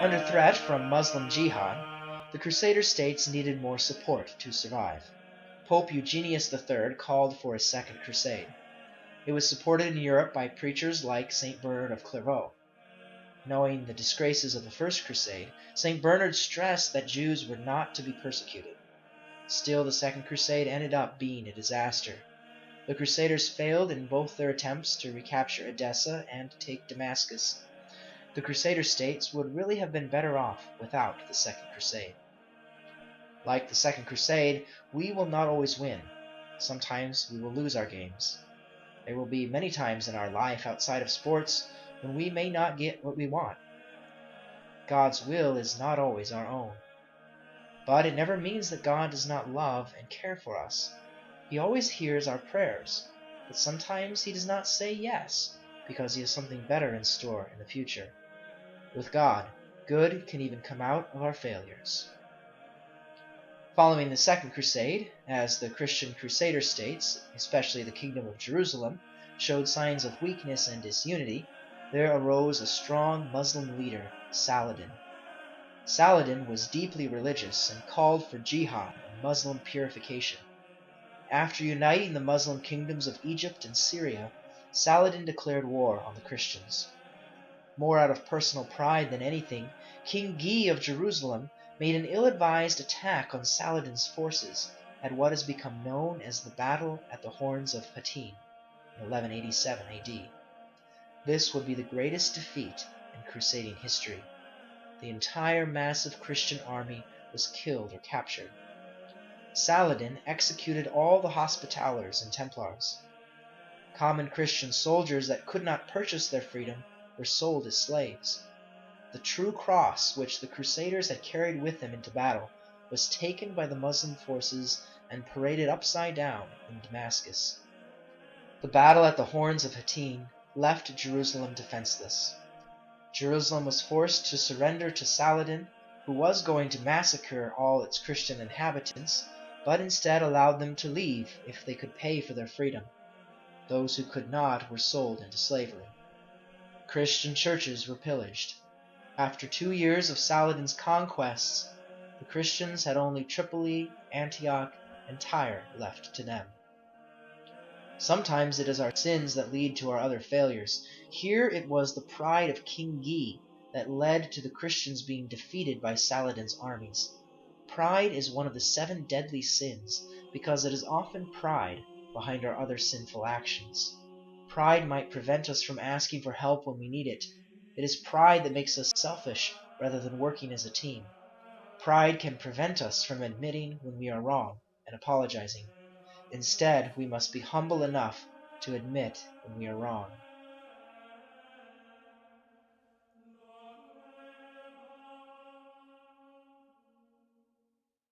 Under threat from Muslim jihad, the Crusader States needed more support to survive. Pope Eugenius III called for a Second Crusade. It was supported in Europe by preachers like St. Bernard of Clairvaux. Knowing the disgraces of the First Crusade, St. Bernard stressed that Jews were not to be persecuted. Still, the Second Crusade ended up being a disaster. The Crusaders failed in both their attempts to recapture Edessa and take Damascus. The Crusader States would really have been better off without the Second Crusade. Like the Second Crusade, we will not always win. Sometimes we will lose our games. There will be many times in our life outside of sports when we may not get what we want. God's will is not always our own. But it never means that God does not love and care for us. He always hears our prayers, but sometimes He does not say yes because He has something better in store in the future. With God, good can even come out of our failures. Following the Second Crusade, as the Christian Crusader States, especially the Kingdom of Jerusalem, showed signs of weakness and disunity, there arose a strong Muslim leader, Saladin. Saladin was deeply religious and called for jihad and Muslim purification. After uniting the Muslim kingdoms of Egypt and Syria, Saladin declared war on the Christians. More out of personal pride than anything, King Guy of Jerusalem made an ill-advised attack on Saladin's forces at what has become known as the Battle at the Horns of Hattin in 1187 AD. This would be the greatest defeat in crusading history. The entire massive Christian army was killed or captured. Saladin executed all the Hospitallers and Templars. Common Christian soldiers that could not purchase their freedom were sold as slaves. The true cross which the Crusaders had carried with them into battle was taken by the Muslim forces and paraded upside down in Damascus. The battle at the Horns of Hattin left Jerusalem defenseless. Jerusalem was forced to surrender to Saladin, who was going to massacre all its Christian inhabitants, but instead allowed them to leave if they could pay for their freedom. Those who could not were sold into slavery. Christian churches were pillaged. After 2 years of Saladin's conquests, the Christians had only Tripoli, Antioch, and Tyre left to them. Sometimes it is our sins that lead to our other failures. Here it was the pride of King Guy that led to the Christians being defeated by Saladin's armies. Pride is one of the 7 deadly sins because it is often pride behind our other sinful actions. Pride might prevent us from asking for help when we need it. It is pride that makes us selfish rather than working as a team. Pride can prevent us from admitting when we are wrong and apologizing. Instead, we must be humble enough to admit when we are wrong.